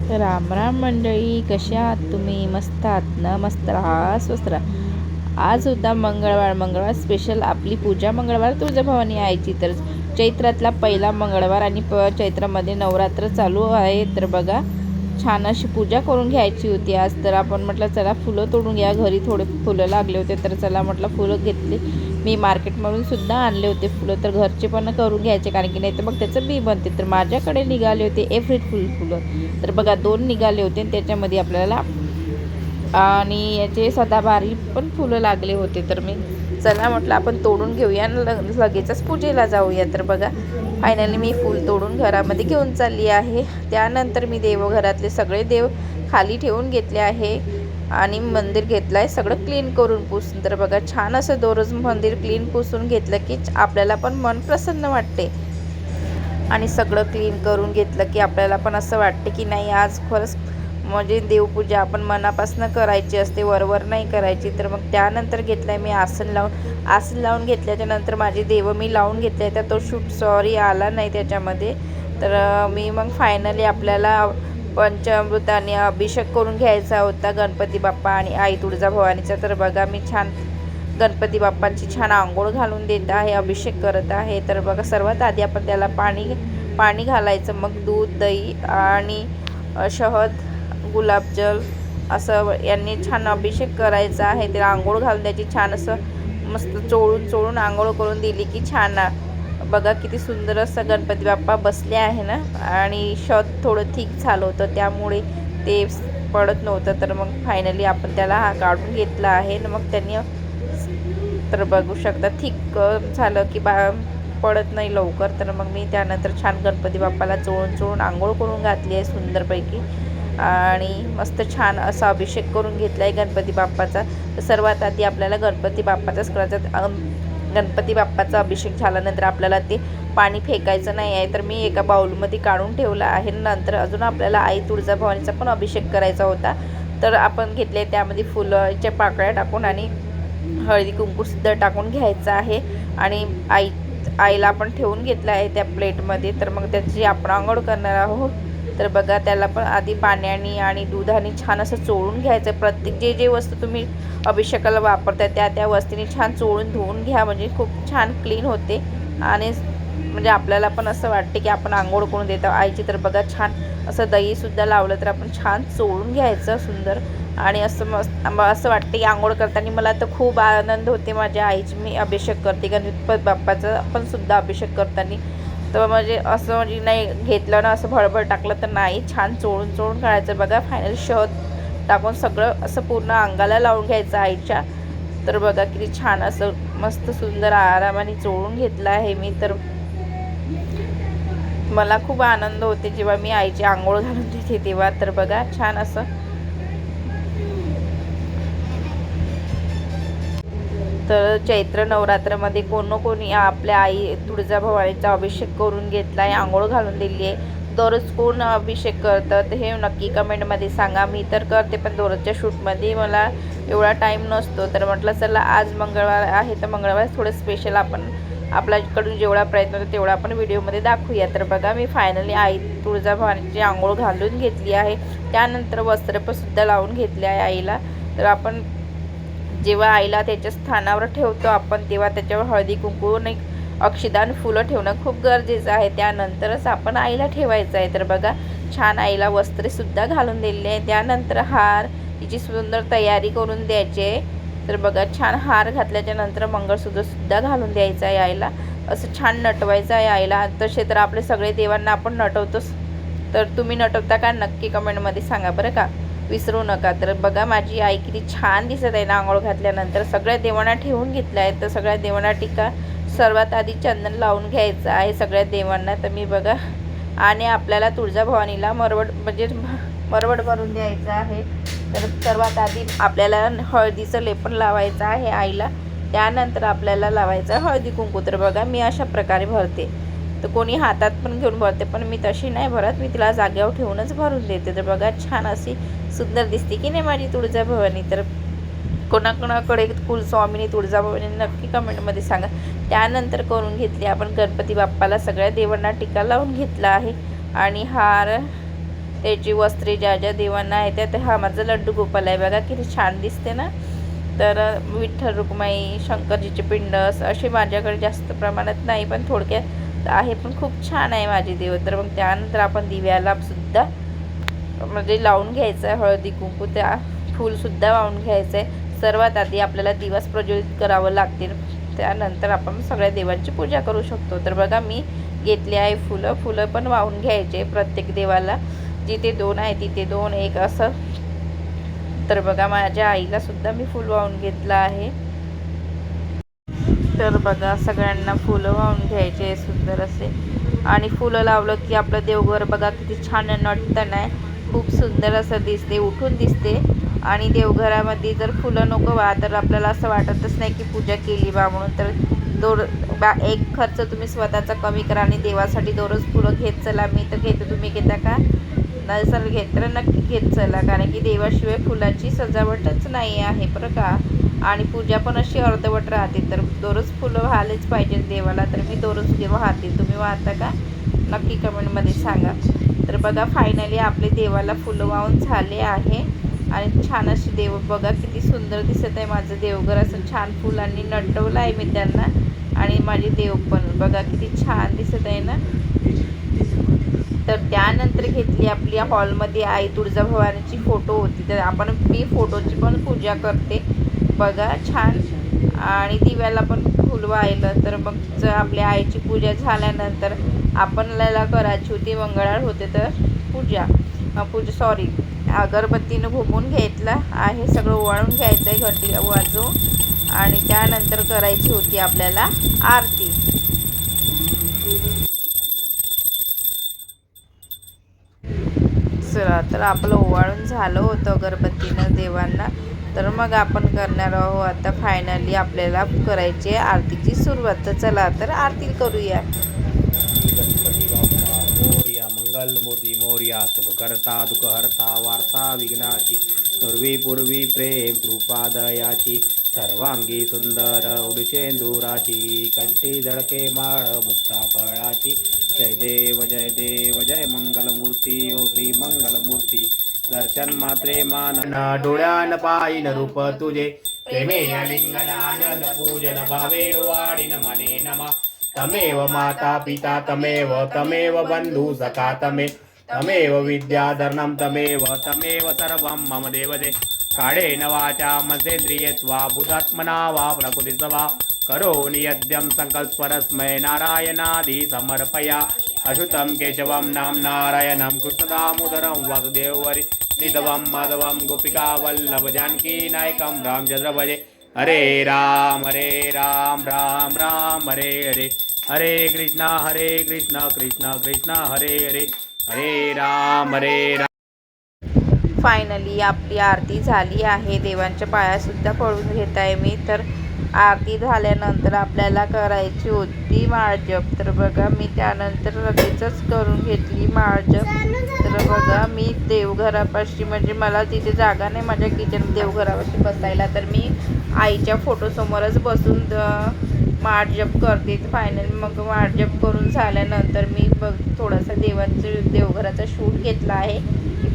राम राम मंडळी, कसे आहात तुम्ही? मस्त आहात ना? मस्त राहा, स्वस्त राहा. आज होता मंगळवार स्पेशल आपली पूजा. मंगळवार तुळजाभवानी आईची. तर चैत्रातला पहिला मंगळवार आणि चैत्रामध्ये नवरात्र चालू आहे. तर बघा, छान अशी पूजा करून घ्यायची होती आज. तर आपण म्हटलं चला फुलं तोडून घ्या. घरी थोडे फुलं लागले होते तर चला म्हटलं फुलं घेतली. मी मार्केटमधून सुद्धा आणले होते फुलं. तर घरचे पण करून घ्यायचे, कारण की नाही तर मग त्याचं बी बनते. तर माझ्याकडे निघाले होते एप्रिल फुलं. तर बघा 2 निघाले होते आणि त्याच्यामध्ये आपल्याला आणि याचे सदाबहारी पण फुलं लागले होते. तर मी चला म्हटलं आपण तोडून घेऊया आणि लगेचच पूजेला जाऊया. तर बघा, फायनली मी फूल तोडून घरामध्ये घेऊन चालली आहे. त्यानंतर मी देवघरातले सगळे देव खाली ठेवून घेतले आहे आणि मंदिर घेतलं आहे सगळं क्लीन करून पुसून. तर बघा, छान असं दररोज मंदिर क्लीन पुसून घेतलं की आपल्याला पण मन प्रसन्न वाटते. आणि सगळं क्लीन करून घेतलं की आपल्याला पण असं वाटते की नाही, आज खरंच म्हणजे देवपूजा आपण मनापासून करायची असते, वरवर नाही करायची. तर मग त्यानंतर घेतलं आहे मी आसन लावून घेतल्याच्या नंतर माझे देव मी लावून घेतले. तर तो शूट आला नाही त्याच्यामध्ये. तर मी मग फायनली आपल्याला पंचामृताने अभिषेक करून घ्यायचा होता गणपती बाप्पा आणि आई तुळजाभवानीचा. तर बघा, मी छान गणपती बाप्पांची छान आंघोळ घालून देत आहे, अभिषेक करत आहे. तर बघा, सर्वात आधी आपण त्याला पाणी घालायचं, मग दूध, दही आणि शहद, गुलाबजल असं यांनी छान अभिषेक करायचा आहे. त्याला आंघोळ घालून द्यायची, छान असं मस्त चोळून आंघोळ करून दिली की छान. बघा किती सुंदर असं गणपती बाप्पा बसले आहे ना. आणि शहद थोडं थिक झालं होतं त्यामुळे ते पडत नव्हतं. तर मग फायनली आपण त्याला काढून घेतला आहे. मग त्यांनी तर बघू शकता थिक झालं की पडत नाही लवकर. तर मग मी त्यानंतर छान गणपती बाप्पाला चोळून आंघोळ करून घातली आहे सुंदरपैकी आणि मस्त छान असा अभिषेक करून घेतला आहे गणपती बाप्पाचा. तर सर्वात आधी आपल्याला गणपती बाप्पाचाच करायचा. गणपती बाप्पाचा अभिषेक झाल्यानंतर आपल्याला ते पाणी फेकायचं नाही आहे. तर मी एका बाउलमध्ये काढून ठेवलं आहे. नंतर अजून आपल्याला आई तुळजाभवानीचा पण अभिषेक करायचा होता. तर आपण घेतले त्यामध्ये फुलाच्या पाकळ्या टाकून आणि हळदी कुंकूसुद्धा टाकून घ्यायचं आहे. आणि आईला आपण ठेवून घेतलं आहे त्या प्लेटमध्ये. तर मग त्याची आपण आंघोळ करणार आहोत. तर बघा, त्याला पण आधी पाण्याने आणि दुधाने छान असं चोळून घ्यायचं. प्रत्येक जे वस्तू तुम्ही अभिषेकाला वापरता त्या वस्तूने छान चोळून धुवून घ्या, म्हणजे खूप छान क्लीन होते आणि म्हणजे आपल्याला पण असं वाटते की आपण आंघोळ करून देतो आईची. तर बघा, छान असं दहीसुद्धा लावलं तर आपण छान चोळून घ्यायचं सुंदर. आणि असं वाटते की आंघोळ करताना मला तर खूप आनंद होते माझ्या आईची. मी अभिषेक करते गणपती बाप्पाचा पण सुद्धा अभिषेक करताना. तर म्हणजे असं म्हणजे नाही घेतलं ना असं भडभड टाकलं तर नाही, छान चोळून काढायचं. बघा, फायनल शहद टाकून सगळं असं पूर्ण अंगाला लावून घ्यायचं आईच्या. तर बघा किती छान असं मस्त सुंदर आरामाने चोळून घेतलं आहे मी. तर मला खूप आनंद होते जेव्हा मी आईची आंघोळ घालून देते तेव्हा. तर बघा, छान असं तर चैत्र नवरात्रामध्ये कोणी आपल्या आई तुळजाभवानीचा अभिषेक करून घेतला आहे, आंघोळ घालून दिली आहे. दररोज कोण अभिषेक करतं हे नक्की कमेंटमध्ये सांगा. मी तर करते, पण दररोजच्या शूटमध्ये मला एवढा टाईम नसतो. तर म्हटलं चला आज मंगळवार आहे तर मंगळवार थोडं स्पेशल आपण आपल्याकडून जेवढा प्रयत्न होतो तेवढा आपण व्हिडिओमध्ये दाखवूया. तर बघा, मी फायनली आई तुळजाभवानीची आंघोळ घालून घेतली आहे. त्यानंतर वस्त्रपसुद्धा लावून घेतले आहे आईला. तर आपण जेव्हा आईला त्याच्या स्थानावर ठेवतो आपण, तेव्हा त्याच्यावर हळदी कुंकू आणि अक्षदान फुलं ठेवणं खूप गरजेचं आहे. त्यानंतरच आपण आईला ठेवायचं आहे. तर बघा, छान आईला वस्त्रेसुद्धा घालून दिलेले आहे. त्यानंतर हार हिची सुंदर तयारी करून द्यायची आहे. तर बघा, छान हार घातल्याच्या नंतर मंगळसूत्रसुद्धा घालून द्यायचं आहे आईला. असं छान नटवायचं आहे आईला. तसे तर आपले सगळे देवांना आपण नटवतोच. तर तुम्ही नटवता का? नक्की कमेंटमध्ये सांगा बरं का, विसरू नका. तर बघा, माझी आई किती छान दिसत आहे ना आंघोळ घातल्यानंतर. सगळ्या देवांना ठेवून घेतलं आहे. तर सगळ्या देवांना टीका सर्वात आधी चंदन लावून घ्यायचं आहे सगळ्या देवांना. तर मी बघा, आणि आपल्याला तुळजाभवानीला मरवड भरून द्यायचं आहे. तर सर्वात आधी आपल्याला हळदीचं लेपन लावायचं आहे आईला. त्यानंतर आपल्याला लावायचं हळदी कुंकू. तर बघा, मी अशा प्रकारे भरते. तर कोणी हातात पण घेऊन भरते, पण मी तशी नाही भरत, मी तिला जागेवर ठेवूनच भरून देते. तर बघा, छान अशी सुंदर दिसते की नाही माझी तुळजाभवानी. तर कोणाकोणाकडे कुलस्वामिनी तुळजाभवानी नक्की कमेंटमध्ये सांगा. त्यानंतर करून घेतली आपण गणपती बाप्पाला सगळ्या देवांना टीका लावून घेतला आहे. आणि हार त्याची वस्त्रे ज्या ज्या देवांना आहे त्या हा माझा लड्डू गोपाल आहे बघा किती छान दिसते ना. तर विठ्ठल रुक्माई शंकरजीचे पिंड असे माझ्याकडे जास्त प्रमाणात नाही पण थोडक्यात आहे, पण खूप छान आहे माझे देव. तर मग त्यानंतर आपण दिव्याला सुद्धा म्हणजे लावून घ्यायचं आहे हळदी कुंकू, त्या फूलसुद्धा वाहून घ्यायचं आहे. सर्वात आधी आपल्याला दिवस प्रज्वलित करावं लागतील, त्यानंतर आपण सगळ्या देवांची पूजा करू शकतो. तर बघा मी घेतले आहे फुलं पण वाहून घ्यायचे प्रत्येक देवाला, जिथे 2 आहे तिथे 2 एक असं. तर बघा माझ्या आईला सुद्धा मी फुल वाहून घेतलं आहे. तर बघा सगळ्यांना फुलं वाहून घ्यायचे सुंदर असे. आणि फुलं लावलं की आपलं देवघर बघा किती छान नटतं नाही, खूप सुंदर असं दिसते, उठून दिसते. आणि देवघरामध्ये जर फुलं नको वा तर आपल्याला असं वाटतच नाही की पूजा केली बा म्हणून. तर एक खर्च तुम्ही स्वतःचा कमी करा आणि देवासाठी दररोज फुलं घेत चला. मी तर घेते, तुम्ही घेता का? नाही सर घेत तर नक्की घेत चला, कारण की देवाशिवाय फुलाची सजावटच नाही आहे बरं का. आणि पूजा पण अशी अर्धवट राहते. तर दररोज फुलं वाहलेच पाहिजे देवाला. तर मी दररोज वाहते, तुम्ही वाहता का? नक्की कमेंटमध्ये सांगा. तर बघा फायनली आपले देवाला फुलं वाहून झाले आहे. आणि छान अशी देव बघा किती सुंदर दिसत आहे माझं देवघर, असं छान फुलांनी नटवलं आहे मी त्यांना. आणि माझे देव पण बघा किती छान दिसत आहे ना. तर त्यानंतर घेतली आपली हॉलमध्ये आई तुळजाभवानीची फोटो होती, तर मी फोटोची पण पूजा करते बघा छान. आणि दिव्याला पण फुल वाहिलं. तर मग आपल्या आईची पूजा झाल्यानंतर आपल्याला करायची होती मंगळवार होते तर पूजा सॉरी अगरबत्तीनं घुमून घेतला आहे, सगळं ओवाळून घ्यायचं आहे घंटी वाजवून. आणि त्यानंतर करायची होती आपल्याला आरती. चला तर आपलं ओवाळून झालं होतं अगरबत्तीनं देवांना. तर मग आपण करणार आहोत आता फायनली आपल्याला करायची आरतीची सुरुवात. तर चला तर आरती करूया. गणपती बाप्पा मोरया, मंगलमूर्ती मोरया, सुखकर्ता दुःखहर्ता वार्ता विघ्नाची, पूर्वी पूर्वी प्रेम कृपादयाची, सर्वांगी सुंदर उडुचेंदुराची, कंठी झळके माळ मुक्ता फळाची. जय देव जय देव जय मंगलमूर्ती ओ श्री मंगलमूर्ती. दर्शन मात्रे मान डोळ्यान पाहिन रूप तुझे, प्रेमे लिंगन आनंद पूजन भावे वाढीन मने नमा. तमेव माता पिता तमेव बंधु सखा तमेव विद्याधरणं तमेव सर्वं मम देवते. काळेन वाचा मनसेन्द्रियत्वा बुधात्मना वा प्रकृतिस्वा, करोमि यद्यं संकल्परस्मै नारायणादि समर्पया. अच्युतं केशवं नाम नारायणं कृष्णदामोदरं वासुदेववरि श्रीधवं माधवं गोपिकावल्लभ जानकी नायकं रामचन्द्र भजे. हरे राम राम राम हरे हरे, हरे कृष्णा कृष्णा कृष्णा हरे हरे, हरे राम राम. फायनली आपली आरती झाली आहे. देवांच्या पायासुद्धा पडून घेत आहे मी. तर आरती झाल्यानंतर आपल्याला करायची होती माळजप. तर बघा मी त्यानंतर लगेचच करून घेतली माळजप. तर बघा मी देवघरापाशी म्हणजे मला तिथे जागा नाही माझ्या किचन देवघरापाशी बसायला, तर मी आईच्या फोटोसमोरच बसून माळजप करते. फायनली मग माळजप करून झाल्यानंतर मी थोडासा देवघराचा शूट घेतला आहे.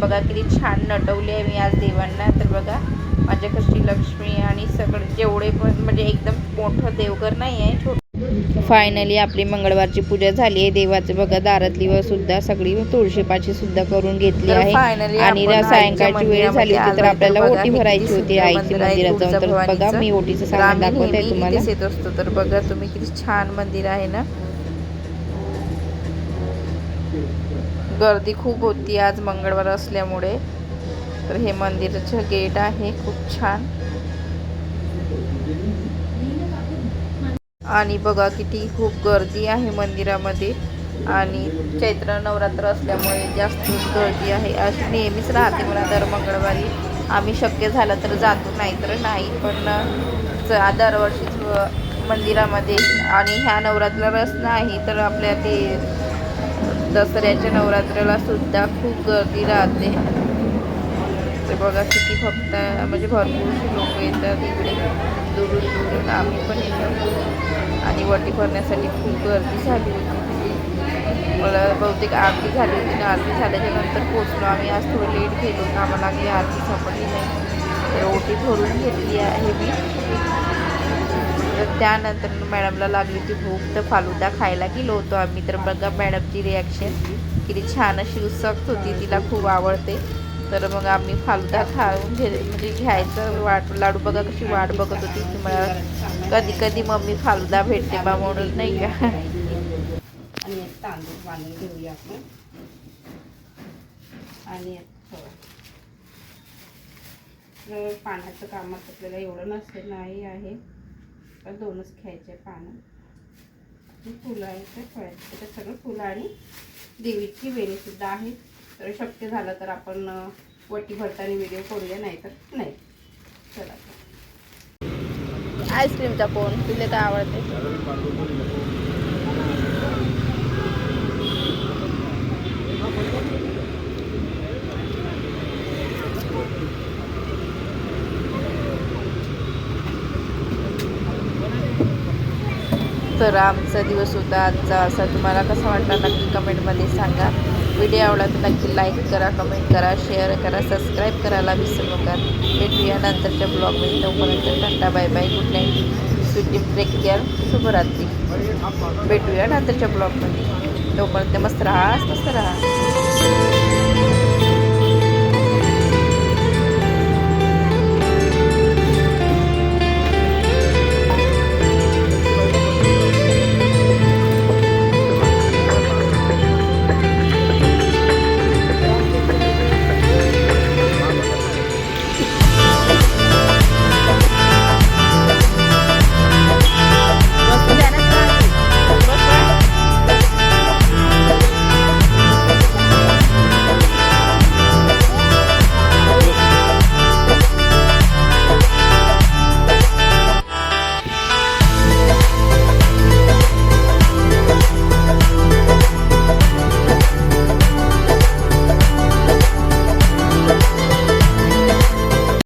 बघा किती छान नटवले आहे मी आज देवांना. तर बघा माझ्याकडची लक्ष्मी आणि सगळे जेवढे पण म्हणजे एकदम मोठं देवघर नाही आहे, छोटं. फायनली आपली मंगळवारची पूजा झाली आहे. देवाचं बघा दारातली व सुद्धा सगळी तुळशीपाची सुद्धा करून घेतली आहे. आणि सायंकाळची वेळ झाली होती तर आपल्याला ओटी भरायची होती आईची मंदिरात जाऊन. तर बघा मी ओटीचं सामान दाखवते तुम्हाला. येत असतो तर बघा तुम्ही किती छान मंदिर आहे ना. गर्दी खूप होती आज मंगळवार असल्यामुळे. तर हे मंदिराचं गेट आहे खूप छान. आणि बघा किती खूप गर्दी आहे मंदिरामध्ये. आणि चैत्र नवरात्र असल्यामुळे जास्त गर्दी आहे. अशी नेहमीच राहते मला दर मंगळवारी. आम्ही शक्य झालं तर जातो, नाही तर नाही. पण दरवर्षीच मंदिरामध्ये. आणि ह्या नवरात्रालाच नाही तर आपल्या ते दसऱ्याच्या नवरात्राला सुद्धा खूप गर्दी राहते. तर बघा किती भक्त म्हणजे भरपूर लोक येतात इकडे दुरून दुरून. आम्ही पण येतो. आणि वटी भरण्यासाठी खूप गर्दी झाली होती. मला बहुतेक आरती झाली होती ना, आरती झाल्याच्या नंतर पोचलो आम्ही. आज थोडं लेट गेलो होतं, आम्हाला लागली आरती सापडली नाही, तर ओटी भरून घेतली आहे मी. तर त्यानंतर मॅडमला लागली ती भूक, तर फालुदा खायला गेलो होतो आम्ही. तर बघा मॅडमची रिॲक्शन किती छान अशी उत्सुक होती, तिला खूप आवडते. तर मग आम्ही फालुदा खाऊन म्हणजे घ्यायचं लाडू बघा कशी वाट बघत होती की मला कधी कधी मम्मी फालुदा भेटते बा म्हणून, नाही का. आणि तांदूळ बांधून घेऊया आपण. आणि पाण्याचं कामात आपल्याला एवढं नसतं नाही आहे, पण 2च घ्यायचे पानं. फुलं आहे ते फळायचे, त्याच्यात सगळं फुलं आणि देवीची वेणीसुद्धा आहे. तर शक्य झालं तर आपण वटी भरताना व्हिडिओ करूया, नाही तर नाही. चला आईस्क्रीमचा कोण तुला काय आवडते? तर आमचा दिवस होता आजचा असा. तुम्हाला कसा वाटला नक्की कमेंटमध्ये सांगा. व्हिडिओ आवडला तर नक्की लाईक करा, कमेंट करा, शेअर करा, सबस्क्राईब करायला विसरू नका. भेटूया नंतरच्या ब्लॉगमध्ये. तोपर्यंत tata, bye bye, good night, sweet dream, take care, शुभरात्री. भेटूया नंतरच्या ब्लॉगमध्ये. तोपर्यंत मस्त राहा, मस्त राहा.